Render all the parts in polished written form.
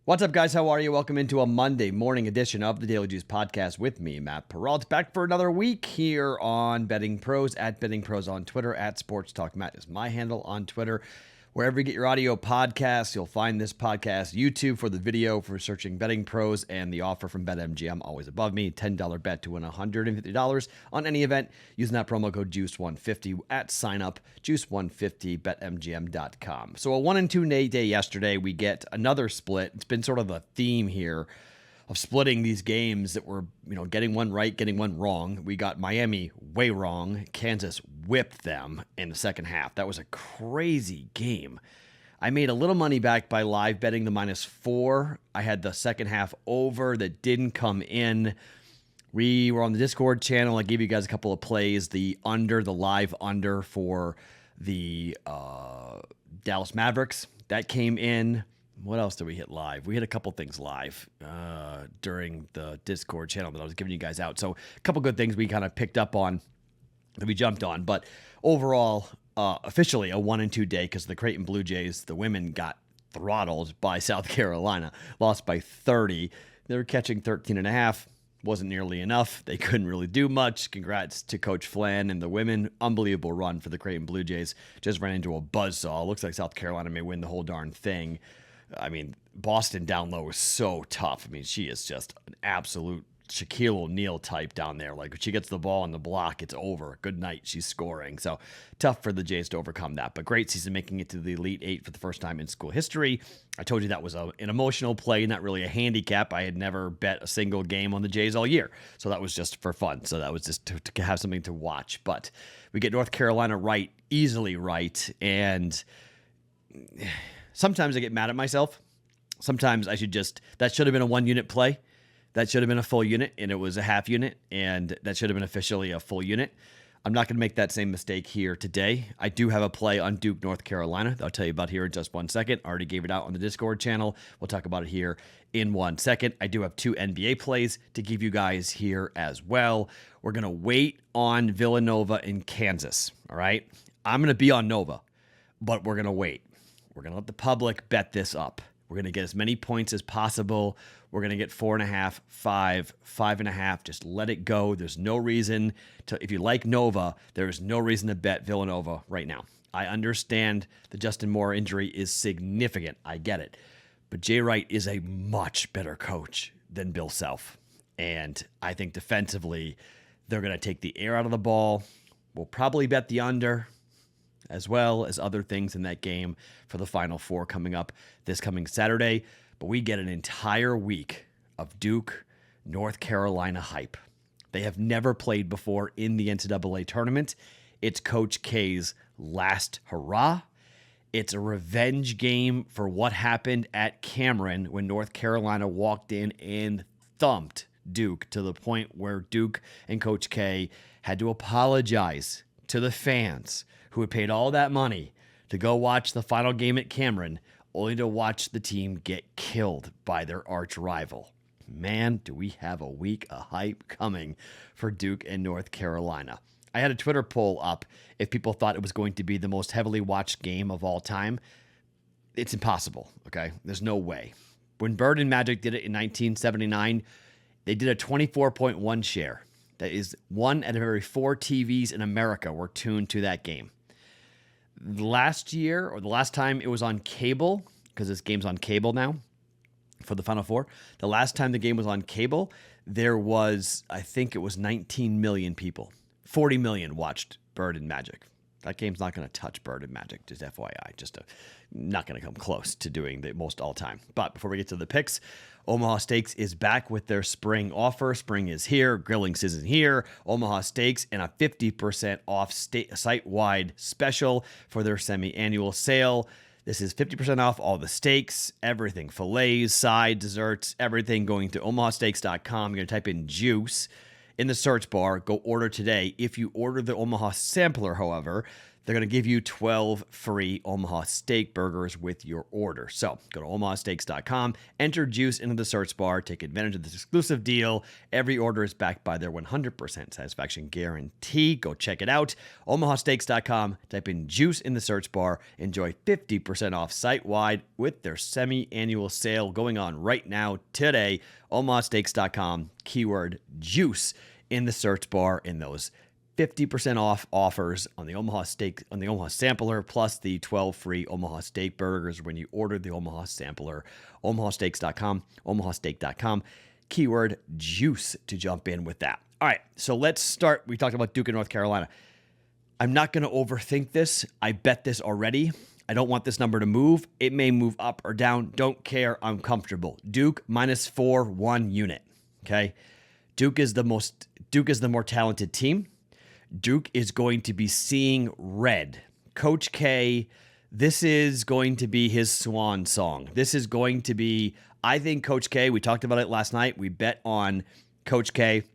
What's up, guys? How are you? Welcome into a Monday morning edition of the Daily Juice Podcast with me, Matt Perrault. Back for another week here on Betting Pros, at Betting Pros on Twitter, at Sports Talk Matt is my handle on Twitter. Wherever you get your audio podcasts, you'll find this podcast. YouTube for the video for searching Betting Pros, and the offer from BetMGM always above me. $10 bet to win $150 on any event using that promo code Juice150 at sign up, Juice150, BetMGM.com. So a 1-2 day yesterday, we get another split. It's been sort of a theme here of splitting these games that were, getting one right, getting one wrong. We got Miami way wrong. Kansas whipped them in the second half. That was a crazy game. I made a little money back by live betting the -4. I had the second half over that didn't come in. We were on the Discord channel. I gave you guys a couple of plays. The live under for the Dallas Mavericks, that came in. What else did we hit live? We hit a couple things live during the Discord channel that I was giving you guys out. So a couple good things we kind of picked up on that we jumped on. But overall, officially a 1-2 day because the Creighton Blue Jays, the women, got throttled by South Carolina, lost by 30. They were catching 13.5. Wasn't nearly enough. They couldn't really do much. Congrats to Coach Flan and the women. Unbelievable run for the Creighton Blue Jays. Just ran into a buzzsaw. Looks like South Carolina may win the whole darn thing. I mean, Boston down low is so tough. I mean, she is just an absolute Shaquille O'Neal type down there. Like, when she gets the ball on the block, it's over. Good night. She's scoring. So tough for the Jays to overcome that. But great season, making it to the Elite Eight for the first time in school history. I told you that was an emotional play, not really a handicap. I had never bet a single game on the Jays all year. So that was just for fun. So that was just to have something to watch. But we get North Carolina right, easily right. And sometimes I get mad at myself. Sometimes that should have been a 1-unit play. That should have been a full unit, and it was a half unit, and that should have been officially a full unit. I'm not going to make that same mistake here today. I do have a play on Duke, North Carolina that I'll tell you about here in just 1 second. I already gave it out on the Discord channel. We'll talk about it here in 1 second. I do have 2 NBA plays to give you guys here as well. We're going to wait on Villanova in Kansas, all right? I'm going to be on Nova, but we're going to wait. We're going to let the public bet this up. We're going to get as many points as possible. We're going to get 4.5, 5, 5.5. Just let it go. There's no reason to, if you like Nova, there is no reason to bet Villanova right now. I understand the Justin Moore injury is significant. I get it. But Jay Wright is a much better coach than Bill Self. And I think defensively, they're going to take the air out of the ball. We'll probably bet the under, as well as other things in that game for the Final Four coming up this coming Saturday. But we get an entire week of Duke, North Carolina hype. They have never played before in the NCAA tournament. It's Coach K's last hurrah. It's a revenge game for what happened at Cameron when North Carolina walked in and thumped Duke to the point where Duke and Coach K had to apologize to the fans who had paid all that money to go watch the final game at Cameron, only to watch the team get killed by their arch rival. Man, do we have a week of hype coming for Duke and North Carolina. I had a Twitter poll up if people thought it was going to be the most heavily watched game of all time. It's impossible, okay? There's no way. When Bird and Magic did it in 1979, they did a 24.1 share. That is 1 out of every 4 TVs in America were tuned to that game. Last year, or the last time it was on cable, because this game's on cable now for the Final Four, the last time the game was on cable, there was, I think it was 19 million people. 40 million watched Bird and Magic. That game's not going to touch Bird and Magic, just FYI. Not going to come close to doing the most all-time. But before we get to the picks, Omaha Steaks is back with their spring offer. Spring is here. Grilling season here. Omaha Steaks and a 50% off site-wide special for their semi-annual sale. This is 50% off all the steaks, everything, fillets, side, desserts, everything, going to omahasteaks.com. You're going to type in juice in the search bar. Go order today. If you order the Omaha Sampler, however, they're going to give you 12 free Omaha Steak burgers with your order. So go to omahasteaks.com, enter Juice into the search bar, take advantage of this exclusive deal. Every order is backed by their 100% satisfaction guarantee. Go check it out. omahasteaks.com, type in Juice in the search bar. Enjoy 50% off site-wide with their semi-annual sale going on right now today. omahasteaks.com, keyword Juice in the search bar, in those 50% off offers on the Omaha Sampler, plus the 12 free Omaha Steak burgers when you order the Omaha Sampler. omahasteaks.com, keyword Juice to jump in with that. All right, so let's start. We talked about Duke and North Carolina. I'm not going to overthink this. I bet this already. I don't want this number to move. It may move up or down. Don't care. I'm comfortable. Duke -4, 1 unit. Okay. Duke is the more talented team. Duke is going to be seeing red. Coach K, this is going to be his swan song. This is going to be, I think Coach K, we talked about it last night. We bet on Coach K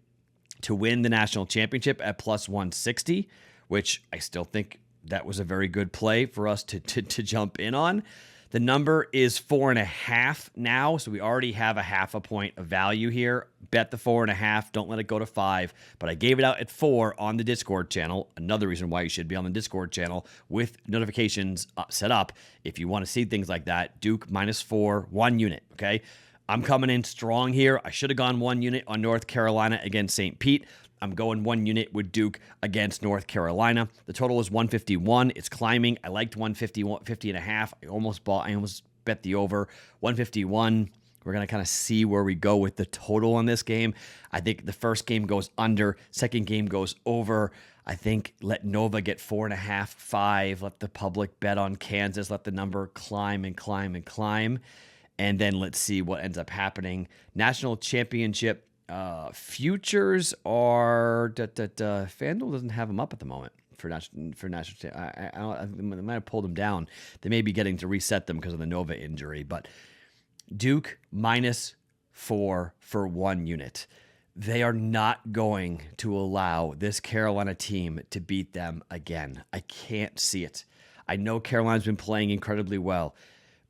to win the national championship at +160, which I still think that was a very good play for us to jump in on. The number is 4.5 now, so we already have a half a point of value here. Bet the 4.5. Don't let it go to 5. But I gave it out at 4 on the Discord channel. Another reason why you should be on the Discord channel with notifications set up if you want to see things like that. Duke -4, 1 unit, okay? I'm coming in strong here. I should have gone 1 unit on North Carolina against St. Pete. I'm going 1 unit with Duke against North Carolina. The total is 151. It's climbing. I liked 150.5. I almost bet the over. 151. We're going to kind of see where we go with the total on this game. I think the first game goes under. Second game goes over. I think let Nova get 4.5, 5. Let the public bet on Kansas. Let the number climb and climb and climb. And then let's see what ends up happening. National championship. Futures are FanDuel doesn't have them up at the moment for national. I might have pulled them down. They may be getting to reset them because of the Nova injury. But Duke -4 for 1 unit. They are not going to allow this Carolina team to beat them again. I can't see it. I know Carolina's been playing incredibly well,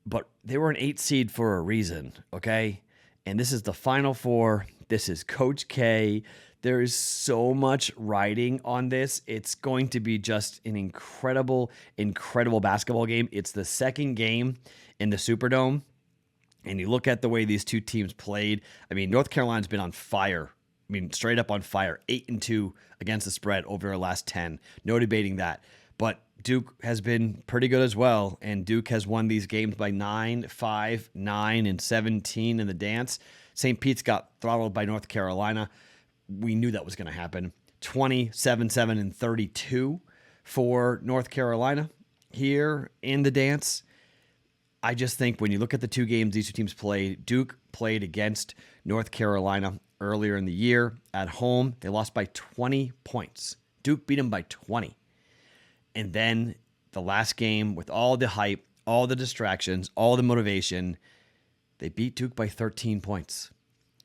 but they were an 8 seed for a reason. Okay, and this is the Final Four. This is Coach K. There is so much riding on this. It's going to be just an incredible, incredible basketball game. It's the second game in the Superdome. And you look at the way these two teams played. I mean, North Carolina's been on fire. I mean, straight up on fire. 8-2 against the spread over their last 10. No debating that. But Duke has been pretty good as well. And Duke has won these games by 9, 5, 9, and 17 in the dance. St. Pete's got throttled by North Carolina. We knew that was going to happen. 27, 7, and 32 for North Carolina here in the dance. I just think when you look at the two games these two teams played, Duke played against North Carolina earlier in the year at home. They lost by 20 points. Duke beat them by 20. And then the last game, with all the hype, all the distractions, all the motivation, they beat Duke by 13 points.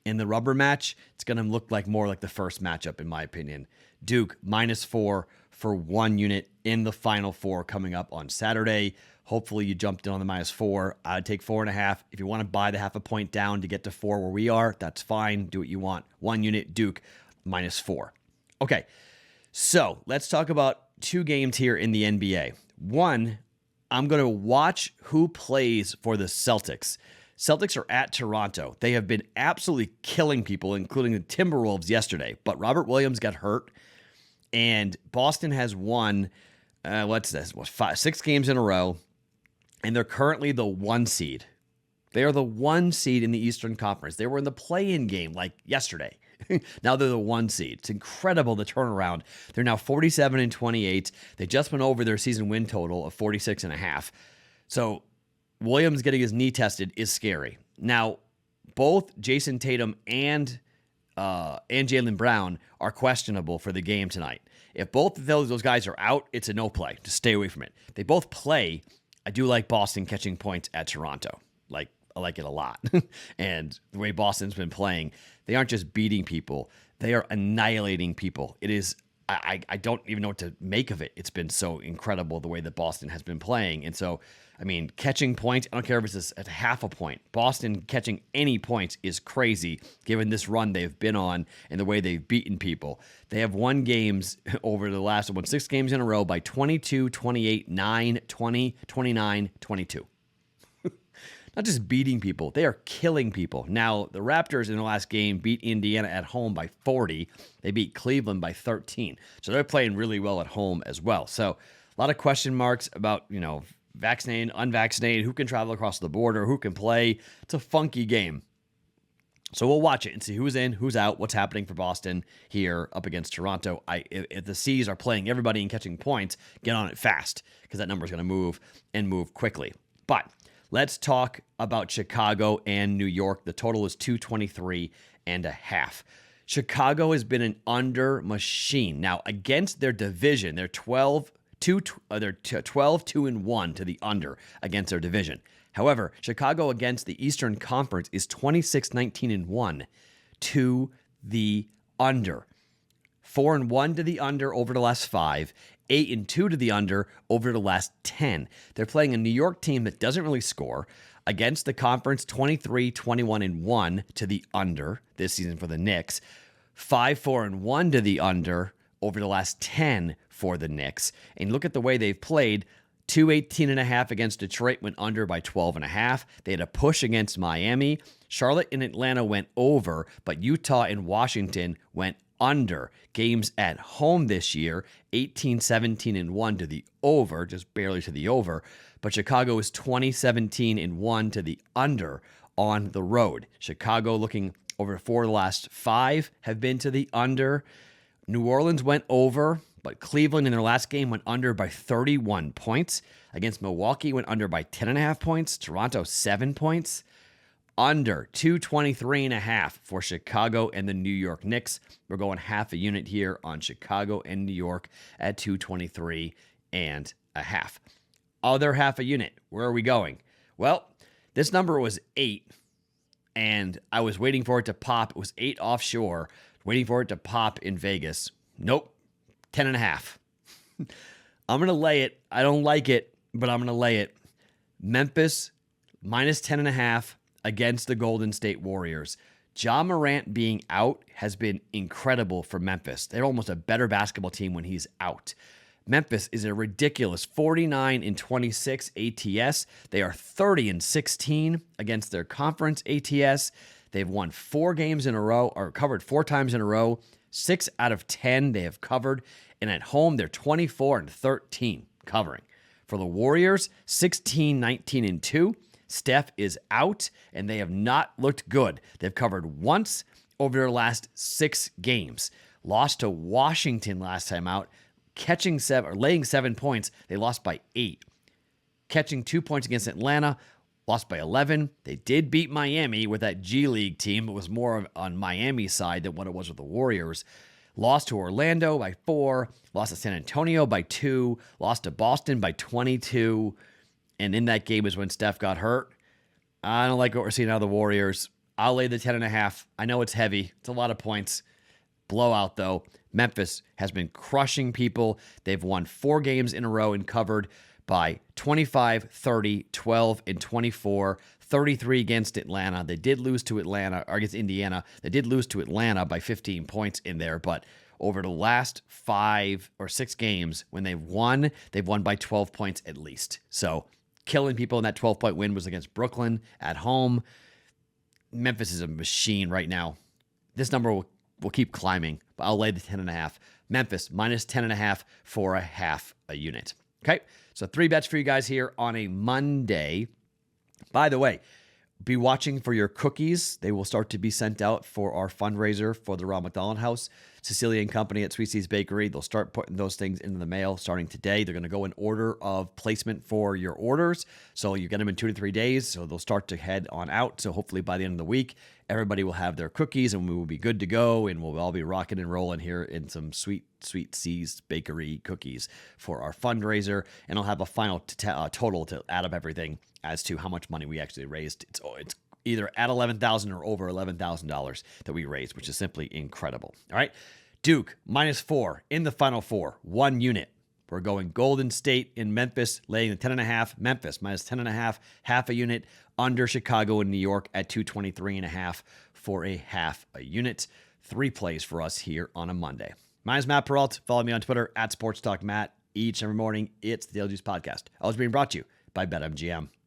In the rubber match, it's going to look like more like the first matchup, in my opinion. Duke -4 for 1 unit in the Final Four coming up on Saturday. Hopefully you jumped in on the -4. I'd take 4.5. If you want to buy the half a point down to get to 4 where we are, that's fine. Do what you want. 1 unit, Duke, -4. Okay, so let's talk about 2 games here in the NBA. One, I'm going to watch who plays for the Celtics. Celtics are at Toronto. They have been absolutely killing people, including the Timberwolves yesterday. But Robert Williams got hurt, and Boston has won, 6 games in a row, and they're currently the 1 seed. They are the 1 seed in the Eastern Conference. They were in the play-in game like yesterday. Now they're the 1 seed. It's incredible, the turnaround. They're now 47-28. They just went over their season win total of 46.5. So Williams getting his knee tested is scary. Now, both Jason Tatum and Jaylen Brown are questionable for the game tonight. If both of those guys are out, it's a no play. Just stay away from it. They both play. I do like Boston catching points at Toronto. I like it a lot. And the way Boston's been playing, they aren't just beating people. They are annihilating people. It is I don't even know what to make of it. It's been so incredible the way that Boston has been playing. And so, I mean, catching points, I don't care if it's at half a point. Boston catching any points is crazy given this run they've been on and the way they've beaten people. They have won games over the last 6 games in a row by 22, 28, 9, 20, 29, 22. Not just beating people, they are killing people. Now, the Raptors in the last game beat Indiana at home by 40. They beat Cleveland by 13. So they're playing really well at home as well. So a lot of question marks about, vaccinated, unvaccinated, who can travel across the border, who can play. It's a funky game. So we'll watch it and see who's in, who's out, what's happening for Boston here up against Toronto. If the C's are playing everybody and catching points, get on it fast because that number is going to move quickly. But let's talk about Chicago and New York. The total is 223.5. Chicago has been an under machine. Now, against their division, they're 12-2 and 1 to the under against their division. However, Chicago against the Eastern Conference is 26-19 and 1 to the under. 4-1 to the under over the last 5, 8-2 to the under over the last 10. They're playing a New York team that doesn't really score against the conference, 23-21 and 1 to the under this season for the Knicks, 5-4-1 to the under over the last 10 for the Knicks. And look at the way they've played. 218.5 against Detroit, went under by 12.5. They had a push against Miami. Charlotte and Atlanta went over, but Utah and Washington went under. Games at home this year, 18-17 and 1 to the over, just barely to the over. But Chicago is 20-17 and 1 to the under on the road. Chicago looking over 4 of the last 5 have been to the under. New Orleans went over, but Cleveland in their last game went under by 31 points. Against Milwaukee, went under by 10.5 points. Toronto, 7 points. Under 223.5 for Chicago and the New York Knicks. We're going half a unit here on Chicago and New York at 223.5. Other half a unit, where are we going? Well, this number was 8, and I was waiting for it to pop. It was 8 offshore, waiting for it to pop in Vegas. Nope, 10.5. I'm going to lay it. I don't like it, but I'm going to lay it. Memphis, minus 10.5 against the Golden State Warriors. Ja Morant being out has been incredible for Memphis. They're almost a better basketball team when he's out. Memphis is a ridiculous 49-26 ATS. They are 30-16 against their conference ATS. They've won 4 games in a row, or covered 4 times in a row. 6 out of 10 they have covered. And at home, they're 24-13 covering. For the Warriors, 16-19 and 2. Steph is out, and they have not looked good. They've covered once over their last 6 games. Lost to Washington last time out, laying 7 points. They lost by 8. Catching 2 points against Atlanta, lost by 11. They did beat Miami with that G League team. It was more on Miami's side than what it was with the Warriors. Lost to Orlando by 4. Lost to San Antonio by 2. Lost to Boston by 22. And in that game is when Steph got hurt. I don't like what we're seeing out of the Warriors. I'll lay the 10.5. I know it's heavy. It's a lot of points. Blowout, though. Memphis has been crushing people. They've won 4 games in a row and covered by 25, 30, 12, and 24. 33 against Atlanta. They did lose to Atlanta, or against Indiana. They did lose to Atlanta by 15 points in there, but over the last 5 or 6 games, when they've won by 12 points at least. So killing people in that 12-point win was against Brooklyn at home. Memphis is a machine right now. This number will keep climbing, but I'll lay the 10.5. Memphis minus 10.5 for a half a unit. Okay, so 3 bets for you guys here on a Monday. By the way, be watching for your cookies. They will start to be sent out for our fundraiser for the Ronald McDonald House. Cecilia and Company at Sweet Seas Bakery. They'll start putting those things into the mail starting today. They're going to go in order of placement for your orders. So you get them in 2 to 3 days. So they'll start to head on out. So hopefully by the end of the week, everybody will have their cookies and we will be good to go. And we'll all be rocking and rolling here in some Sweet Seas Bakery cookies for our fundraiser. And I'll have a final total to add up everything as to how much money we actually raised. It's either at $11,000 or over $11,000 that we raised, which is simply incredible. All right. Duke, -4 in the Final Four, 1 unit. We're going Golden State in Memphis, laying the 10.5. Memphis, -10.5, half a unit. Under Chicago and New York at 223.5 for a half a unit. 3 plays for us here on a Monday. My name is Matt Perrault. Follow me on Twitter @SportsTalkMatt. Each and every morning, it's the Daily Juice Podcast. Always being brought to you by BetMGM.